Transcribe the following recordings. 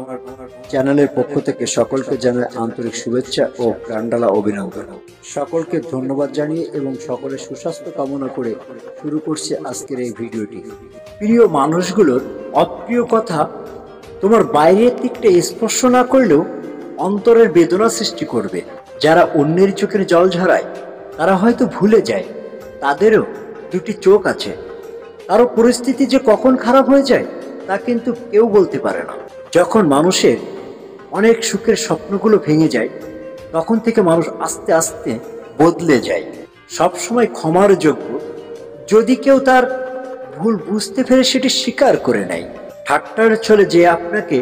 আমার চ্যানেলের পক্ষ থেকে সকলকে জানাই আন্তরিক শুভেচ্ছা ও প্রাণঢালা অভিনন্দন। সকলকে ধন্যবাদ জানিয়ে এবং সকলের সুস্বাস্থ্য কামনা করে শুরু করছি আজকের এই ভিডিওটি। প্রিয় মানুষগুলোর অপ্রিয় কথা তোমার বাইরের দিকটা স্পর্শ না করলেও অন্তরের বেদনা সৃষ্টি করবে। যারা অন্যের চোখের জল ঝরায় তারা হয়তো ভুলে যায় তাদেরও দুটি চোখ আছে। কারো পরিস্থিতি যে কখন খারাপ হয়ে যায় তা কিন্তু কেউ বলতে পারে না। যখন মানুষের অনেক সুখের স্বপ্নগুলো ভেঙে যায় তখন থেকে মানুষ আস্তে আস্তে বদলে যায়। সবসময় ক্ষমার যোগ্য যদি কেউ তার ভুল বুঝতে পেরে সেটি স্বীকার করে নেয়। ঠাট্টার ছলে যে আপনাকে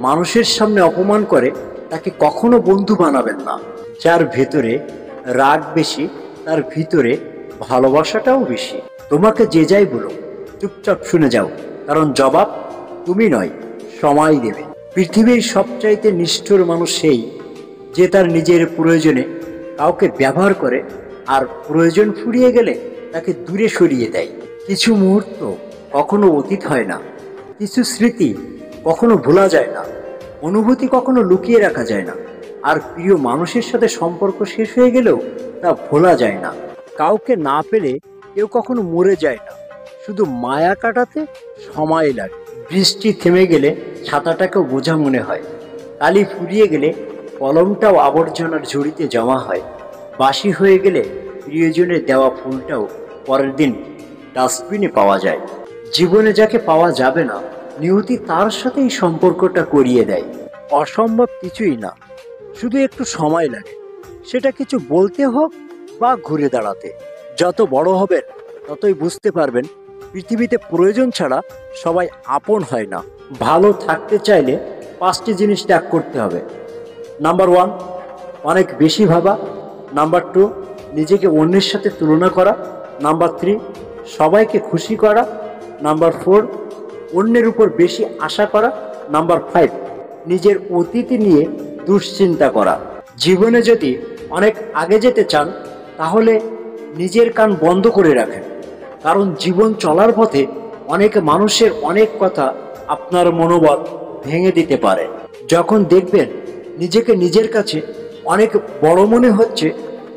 মানুষের সামনে অপমান করে তাকে কখনো বন্ধু বানাবেন না। যার ভেতরে রাগ বেশি তার ভিতরে ভালোবাসাটাও বেশি। তোমাকে যে যাই বলো চুপচাপ শুনে যাও, কারণ জবাব তুমি নয় সময় দেবে। পৃথিবীর সবচাইতে নিষ্ঠুর মানুষ সেই যে তার নিজের প্রয়োজনে কাউকে ব্যবহার করে আর প্রয়োজন ফুরিয়ে গেলে তাকে দূরে সরিয়ে দেয়। কিছু মুহূর্ত কখনো অতীত হয় না, কিছু স্মৃতি কখনো ভোলা যায় না, অনুভূতি কখনো লুকিয়ে রাখা যায় না। আর প্রিয় মানুষের সাথে সম্পর্ক শেষ হয়ে গেলেও তা ভোলা যায় না। কাউকে না পেলে কেউ কখনো মরে যায় না, শুধু মায়া কাটাতে সময় লাগে। বৃষ্টি থেমে গেলে ছাতাটাকেও বোঝা মনে হয়, কালি ফুরিয়ে গেলে কলমটাও আবর্জনার ঝুড়িতে জমা হয়, বাসি হয়ে গেলে প্রিয়জনের দেওয়া ফুলটাও পরের দিন ডাস্টবিনে পাওয়া যায়। জীবনে যাকে পাওয়া যাবে না নিয়তি তার সাথেই সম্পর্কটা করিয়ে দেয়। অসম্ভব কিছুই না, শুধু একটু সময় লাগে, সেটা কিছু বলতে হোক বা ঘুরে দাঁড়াতে। যত বড় হবেন ততই বুঝতে পারবেন পৃথিবীতে প্রয়োজন ছাড়া সবাই আপন হয় না। ভালো থাকতে চাইলে 5টি জিনিস ত্যাগ করতে হবে। নাম্বার 1, অনেক বেশি ভাবা। নাম্বার 2, নিজেকে অন্যের সাথে তুলনা করা। নাম্বার 3, সবাইকে খুশি করা। নাম্বার 4, অন্যের উপর বেশি আশা করা। নাম্বার 5, নিজের অতীত নিয়ে দুশ্চিন্তা করা। জীবনে যদি অনেক আগে যেতে চান তাহলে নিজের কান বন্ধ করে রাখেন, কারণ জীবন চলার পথে অনেক মানুষের অনেক কথা আপনার মনোবল ভেঙে দিতে পারে। যখন দেখবেন নিজেকে নিজের কাছে অনেক বড় মনে হচ্ছে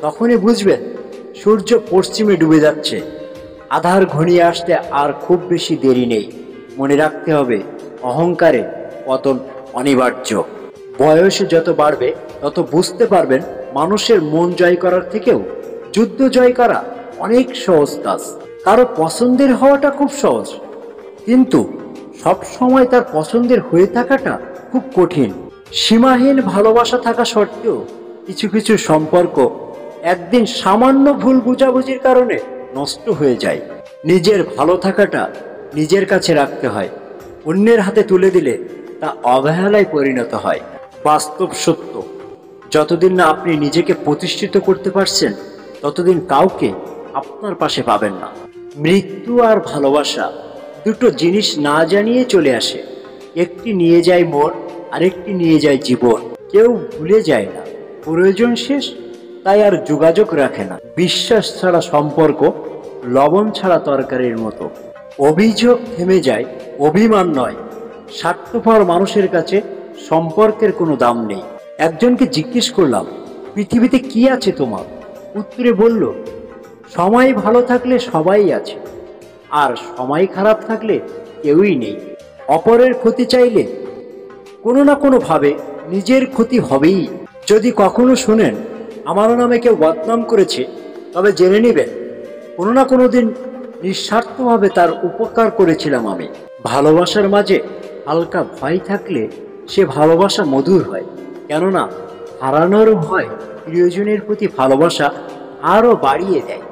তখনই বুঝবেন সূর্য পশ্চিমে ডুবে যাচ্ছে, আধার ঘনিয়ে আসতে আর খুব বেশি দেরি নেই। মনে রাখতে হবে অহংকারে পতন অনিবার্য। বয়স যত বাড়বে তত বুঝতে পারবেন মানুষের মন জয় করার থেকেও যুদ্ধ জয় করা অনেক সহজ কাজ। কারো পছন্দের হওয়াটা খুব সহজ, কিন্তু সব সময় তার পছন্দের হয়ে থাকাটা খুব কঠিন। সীমাহীন ভালোবাসা থাকা সত্ত্বেও কিছু কিছু সম্পর্ক একদিন সামান্য ভুল বোঝাবুঝির কারণে নষ্ট হয়ে যায়। নিজের ভালো থাকাটা নিজের কাছে রাখতে হয়, অন্যের হাতে তুলে দিলে তা অবহেলায় পরিণত হয়। বাস্তব সত্য, যতদিন না আপনি নিজেকে প্রতিষ্ঠিত করতে পারছেন ততদিন কাউকে আপনার পাশে পাবেন না। মৃত্যু আর ভালোবাসা দুটো জিনিস না জানিয়ে চলে আসে, একটি নিয়ে যায় মন, আরেকটি নিয়ে যায় জীবন। কেউ ভুলে যায় না, প্রয়োজন শেষ তাই আর যোগাযোগ রাখে না। বিশ্বাস ছাড়া সম্পর্ক লবণ ছাড়া তরকারির মতো। অভিযোগ থেমে যায়, অভিমান নয়। স্বার্থপর মানুষের কাছে সম্পর্কের কোনো দাম নেই। একজনকে জিজ্ঞেস করলাম, পৃথিবীতে কি আছে তোমার? উত্তরে বলল, সময় ভালো থাকলে সবাই আছে, আর সময় খারাপ থাকলে কেউই নেই। অপরের ক্ষতি চাইলে কোনো না কোনো ভাবে নিজের ক্ষতি হবেই। যদি কখনো শুনেন আমার নামে কেউ বদনাম করেছে, তবে জেনে নেবেন কোনো না কোনো দিন নিঃস্বার্থভাবে তার উপকার করেছিলাম আমি। ভালোবাসার মাঝে হালকা ভয় থাকলে সে ভালোবাসা মধুর হয়, কেননা হারানোর ভয় প্রিয়জনের প্রতি ভালোবাসা আরও বাড়িয়ে দেয়।